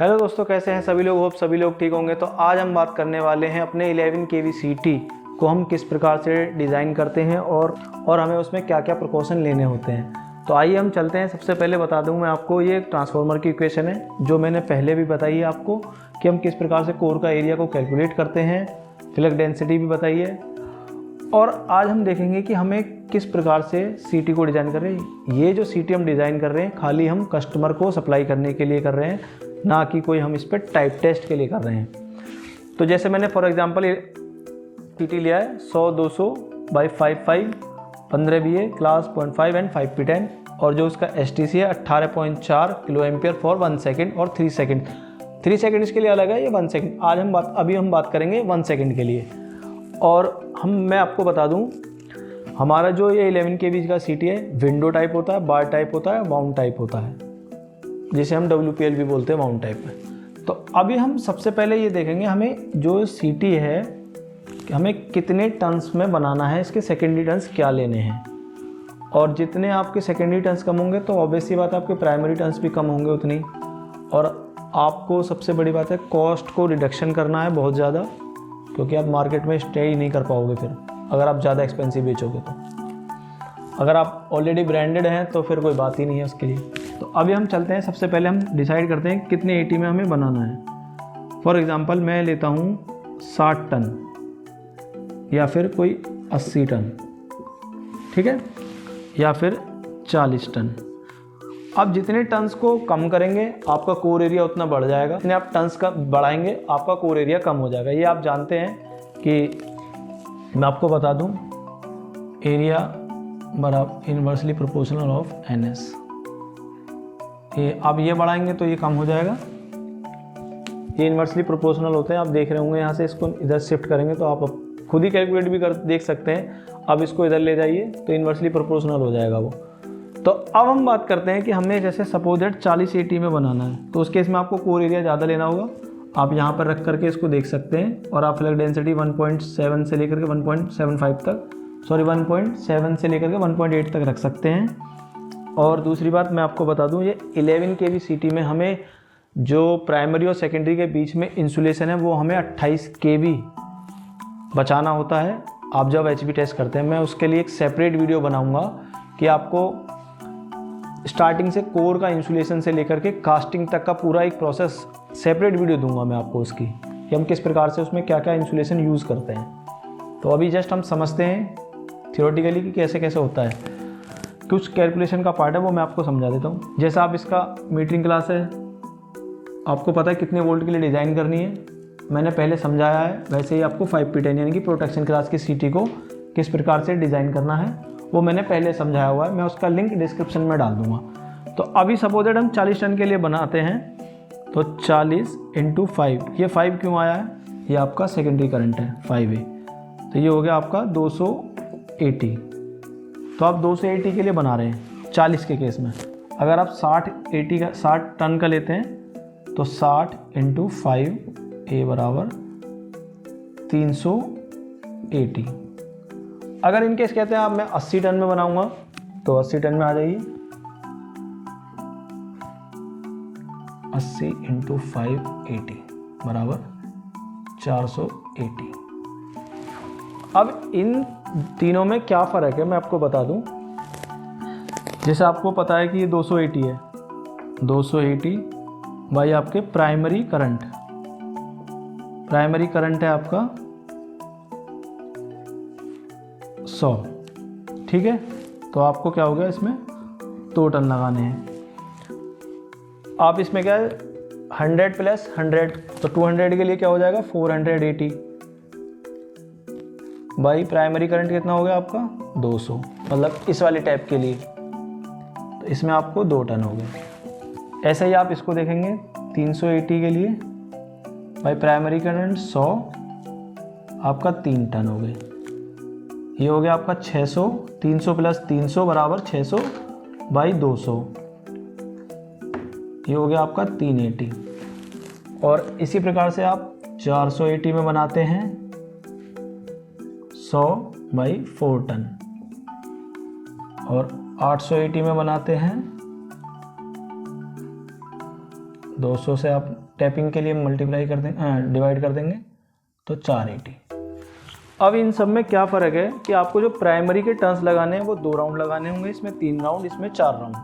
Hello दोस्तों, कैसे हैं सभी लोग। होप सभी लोग ठीक होंगे। तो आज हम बात करने वाले हैं अपने 11 kV CT को हम किस प्रकार से डिज़ाइन करते हैं और हमें उसमें क्या क्या प्रिकॉशन लेने होते हैं। तो आइए हम चलते हैं। सबसे पहले बता दूं मैं आपको, ये ट्रांसफार्मर की इक्वेशन है जो मैंने पहले भी बताई है आपको कि हम किस प्रकार से कोर का एरिया को कैलकुलेट करते हैं। फ्लक्स डेंसिटी भी बताई है। और आज हम देखेंगे कि हमें किस प्रकार से CT को डिज़ाइन कर रहे हैं। ये जो CT हम डिज़ाइन कर रहे हैं खाली हम कस्टमर को सप्लाई करने के लिए कर रहे हैं, ना कि कोई हम इस पर टाइप टेस्ट के लिए कर रहे हैं। तो जैसे मैंने फॉर एग्जांपल CT लिया है 100-200 by 55 15 VA class 0.5 and 5P10 और जो उसका STC है 18.4 किलो एम्पियर फॉर 1 सेकेंड और 3 सेकेंड। 3 सेकेंड इसके लिए अलग है, ये 1 सेकेंड। अभी हम बात करेंगे 1 सेकेंड के लिए। और मैं आपको बता दूं, हमारा जो ये 11 kV का CT है विंडो टाइप होता है, बार टाइप होता है, माउंट टाइप होता है, जिसे हम WPL भी बोलते हैं माउंट टाइप में। तो अभी हम सबसे पहले ये देखेंगे हमें जो CT है कि हमें कितने टन्स में बनाना है, इसके सेकेंडरी टन्स क्या लेने हैं। और जितने आपके सेकेंडरी टन्स कम होंगे तो ऑब्वियसली बात है आपके प्राइमरी टन्स भी कम होंगे उतनी। और आपको सबसे बड़ी बात है कॉस्ट को रिडक्शन करना है बहुत ज़्यादा, क्योंकि आप मार्केट में स्टे ही नहीं कर पाओगे फिर अगर आप ज़्यादा एक्सपेंसिव बेचोगे। तो अगर आप ऑलरेडी ब्रांडेड हैं तो फिर कोई बात ही नहीं है उसके लिए। तो अभी हम चलते हैं, सबसे पहले हम डिसाइड करते हैं कितने 80 में हमें बनाना है। फॉर एग्ज़ाम्पल मैं लेता हूँ 60 टन या फिर कोई 80 टन, ठीक है, या फिर 40 टन। आप जितने टन्स को कम करेंगे आपका कोर एरिया उतना बढ़ जाएगा, जितने आप टन्स का बढ़ाएंगे आपका कोर एरिया कम हो जाएगा। ये आप जानते हैं कि मैं आपको बता दूं, एरिया बराबर इन्वर्सली प्रोपोर्शनल ऑफ NS। ये आप ये बढ़ाएंगे तो ये कम हो जाएगा। ये इन्वर्सली प्रोपोर्शनल होते हैं, आप देख रहे होंगे। यहाँ से इसको इधर शिफ्ट करेंगे तो आप खुद ही कैलकुलेट भी कर देख सकते हैं। अब इसको इधर ले जाइए तो इन्वर्सली प्रोपोर्शनल हो जाएगा वो। तो अब हम बात करते हैं कि हमें जैसे सपोज दैट 40 80 में बनाना है, तो उस केस में आपको कोर एरिया ज़्यादा लेना होगा। आप यहाँ पर रख करके इसको देख सकते हैं और आप फ्लक्स डेंसिटी 1.7 से लेकर के 1.75 तक 1.7 से लेकर के 1.8 तक रख सकते हैं। और दूसरी बात मैं आपको बता दूं, ये 11 kV CT में हमें जो प्राइमरी और सेकेंडरी के बीच में इंसुलेशन है वो हमें 28 kV बचाना होता है। आप जब HV टेस्ट करते हैं, मैं उसके लिए एक सेपरेट वीडियो बनाऊंगा कि आपको स्टार्टिंग से कोर का इंसुलेशन से लेकर के कास्टिंग तक का पूरा एक प्रोसेस सेपरेट वीडियो दूंगा मैं आपको उसकी, कि हम किस प्रकार से उसमें क्या क्या इंसुलेशन यूज़ करते हैं। तो अभी जस्ट हम समझते हैं थियोरेटिकली कि कैसे कैसे होता है। कुछ कैलकुलेशन का पार्ट है वो मैं आपको समझा देता हूँ। जैसा आप इसका मीटरिंग क्लास है, आपको पता है कितने वोल्ट के लिए डिज़ाइन करनी है, मैंने पहले समझाया है। वैसे ही आपको 5P10 यानी कि प्रोटेक्शन क्लास की CT को किस प्रकार से डिज़ाइन करना है वो मैंने पहले समझाया हुआ है। मैं उसका लिंक डिस्क्रिप्शन में डाल दूँगा। तो अभी सपोज दैट हम 40 टन के लिए बनाते हैं, तो 40 × 5, ये 5 क्यों आया है, ये आपका सेकेंडरी करंट है 5A। तो ये हो गया आपका 280। तो आप 280 के लिए बना रहे हैं 40 के केस में। अगर आप 60 टन का लेते हैं तो 60 × 5A बराबर 380। अगर इनकेस कहते हैं आप मैं 80 टन में बनाऊंगा तो 80 टन में आ जाइए। 80 × 580 बराबर 480। अब इन तीनों में क्या फ़र्क है मैं आपको बता दूं। जैसे आपको पता है कि ये 280 है, 280 बाई आपके प्राइमरी करंट है आपका 100, ठीक है। तो आपको क्या हो गया, इसमें 2 टन लगाने हैं। आप इसमें क्या है 100 + 100, तो 200 के लिए क्या हो जाएगा 480 बाई प्राइमरी करंट कितना हो गया आपका 200, मतलब इस वाले टाइप के लिए। तो इसमें आपको 2 टन हो गए। ऐसे ही आप इसको देखेंगे 380 के लिए बाई प्राइमरी करंट 100, आपका 3 टन हो गए। ये हो गया आपका 600, 300 + 300 बराबर 600 बाई 200, ये हो गया आपका 380। और इसी प्रकार से आप 480 में बनाते हैं 100 बाई 4 टन, और 880 में बनाते हैं 200 से आप टैपिंग के लिए मल्टीप्लाई कर देंगे, डिवाइड कर देंगे तो 480। अब इन सब में क्या फ़र्क है कि आपको जो प्राइमरी के टर्न्स लगाने हैं वो 2 राउंड लगाने होंगे, इसमें 3 राउंड, इसमें 4 राउंड।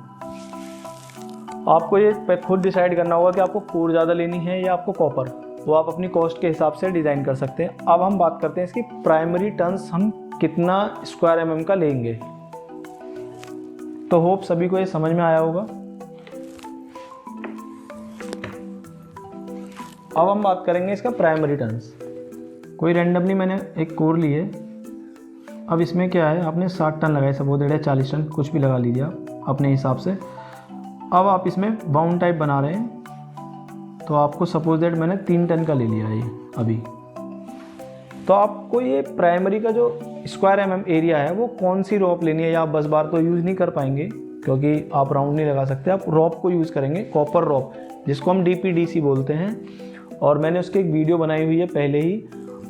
आपको ये खुद डिसाइड करना होगा कि आपको कोर ज़्यादा लेनी है या आपको कॉपर, वो आप अपनी कॉस्ट के हिसाब से डिज़ाइन कर सकते हैं। अब हम बात करते हैं इसकी प्राइमरी टर्न्स हम कितना स्क्वायर mm का लेंगे। तो होप सभी को ये समझ में आया होगा। अब हम बात करेंगे इसका प्राइमरी टर्न्स। कोई रैंडमली मैंने एक कोर ली है, अब इसमें क्या है, आपने 60 टन लगाए, सपोज दैट 40 टन, कुछ भी लगा लीजिए आप अपने हिसाब से। अब आप इसमें बाउंड टाइप बना रहे हैं, तो आपको सपोज दैट मैंने 3 टन का ले लिया ये अभी। तो आपको ये प्राइमरी का जो स्क्वायर mm एरिया है वो कौन सी रॉप लेनी है, या आप बस बार तो यूज़ नहीं कर पाएंगे क्योंकि आप राउंड नहीं लगा सकते, आप रॉप को यूज़ करेंगे, कॉपर रॉप, जिसको हम DPDC बोलते हैं। और मैंने उसकी एक वीडियो बनाई हुई है पहले ही,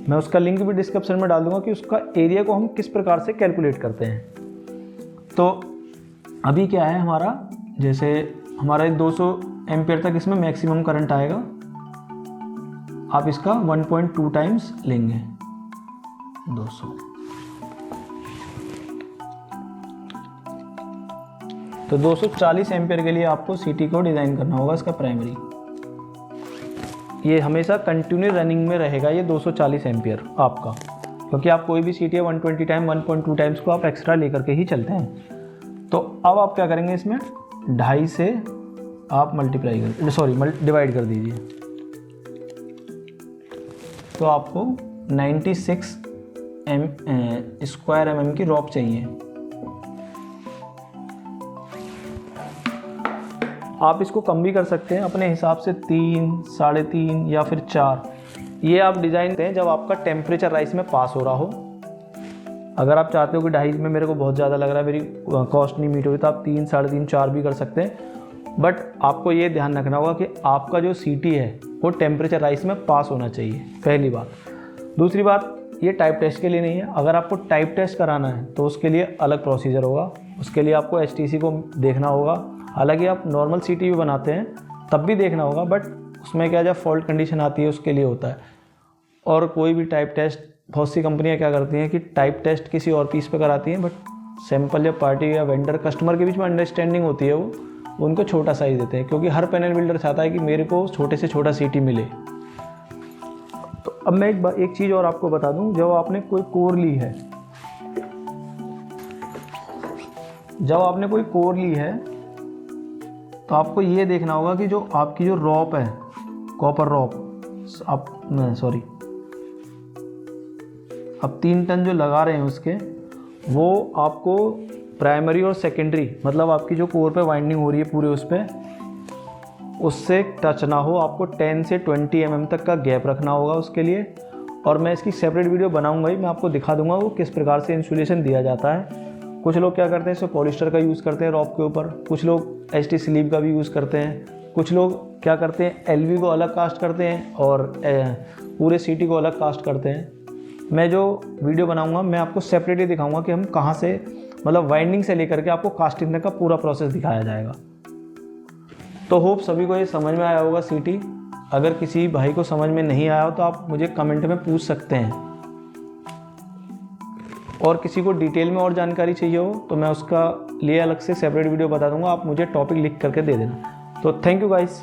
मैं उसका लिंक भी डिस्क्रिप्शन में डाल दूंगा कि उसका एरिया को हम किस प्रकार से कैलकुलेट करते हैं। तो अभी क्या है हमारा, जैसे हमारा 200 एम्पियर तक इसमें मैक्सिमम करंट आएगा, आप इसका 1.2 टाइम्स लेंगे 200। तो 240 एम्पियर के लिए आपको CT को डिज़ाइन करना होगा इसका प्राइमरी। ये हमेशा कंटिन्यू रनिंग में रहेगा ये 240 एम्पियर आपका, क्योंकि आप कोई भी CT 120 टाइम 1.2 टाइम्स को आप एक्स्ट्रा लेकर के ही चलते हैं। तो अब आप क्या करेंगे, इसमें 2.5 से आप डिवाइड कर दीजिए, तो आपको 96 स्क्वायर mm की रॉप चाहिए। आप इसको कम भी कर सकते हैं अपने हिसाब से, 3, 3.5 या फिर 4। ये आप डिज़ाइन दें जब आपका टेम्परेचर राइस में पास हो रहा हो। अगर आप चाहते हो कि 2.5 में मेरे को बहुत ज़्यादा लग रहा है, मेरी कॉस्ट नहीं मीट हुई, तो आप 3, 3.5, 4 भी कर सकते हैं। बट आपको ये ध्यान रखना होगा कि आपका जो CT है वो टेम्परेचर राइस में पास होना चाहिए, पहली बात। दूसरी बात, ये टाइप टेस्ट के लिए नहीं है। अगर आपको टाइप टेस्ट कराना है तो उसके लिए अलग प्रोसीजर होगा, उसके लिए आपको HTC को देखना होगा। हालांकि आप नॉर्मल CT भी बनाते हैं तब भी देखना होगा, बट उसमें क्या, जब फॉल्ट कंडीशन आती है उसके लिए होता है। और कोई भी टाइप टेस्ट, बहुत सी कंपनियां क्या करती हैं कि टाइप टेस्ट किसी और पीस पे कराती हैं, बट सैंपल जब पार्टी या वेंडर कस्टमर के बीच में अंडरस्टैंडिंग होती है वो उनको छोटा साइज़ देते हैं, क्योंकि हर पैनल बिल्डर चाहता है कि मेरे को छोटे से छोटा CT मिले। तो अब मैं एक चीज़ और आपको बता दूं, जब आपने कोई कोर ली है, तो आपको ये देखना होगा कि जो आपकी जो रॉप है, कॉपर रॉप, अब 3 टन जो लगा रहे हैं उसके, वो आपको प्राइमरी और सेकेंडरी, मतलब आपकी जो कोर पे वाइंडिंग हो रही है पूरे उस पर, उससे टच ना हो। आपको 10 से 20 mm तक का गैप रखना होगा उसके लिए। और मैं इसकी सेपरेट वीडियो बनाऊंगा ही, मैं आपको दिखा दूंगा वो किस प्रकार से इंसुलेशन दिया जाता है। कुछ लोग क्या करते हैं, इसमें पॉलिस्टर का यूज़ करते हैं रॉप के ऊपर, कुछ लोग HT स्लीव का भी यूज़ करते हैं, कुछ लोग क्या करते हैं LV को अलग कास्ट करते हैं और पूरे CT को अलग कास्ट करते हैं। मैं जो वीडियो बनाऊंगा मैं आपको सेपरेटली दिखाऊंगा कि हम कहाँ से, मतलब वाइंडिंग से लेकर के आपको कास्टिंग तक का पूरा प्रोसेस दिखाया जाएगा। तो होप सभी को ये समझ में आया होगा CT। अगर किसी भाई को समझ में नहीं आया हो तो आप मुझे कमेंट में पूछ सकते हैं, और किसी को डिटेल में और जानकारी चाहिए हो तो मैं उसका लिए अलग से सेपरेट वीडियो बता दूंगा, आप मुझे टॉपिक लिख करके दे देना। तो थैंक यू गाइस।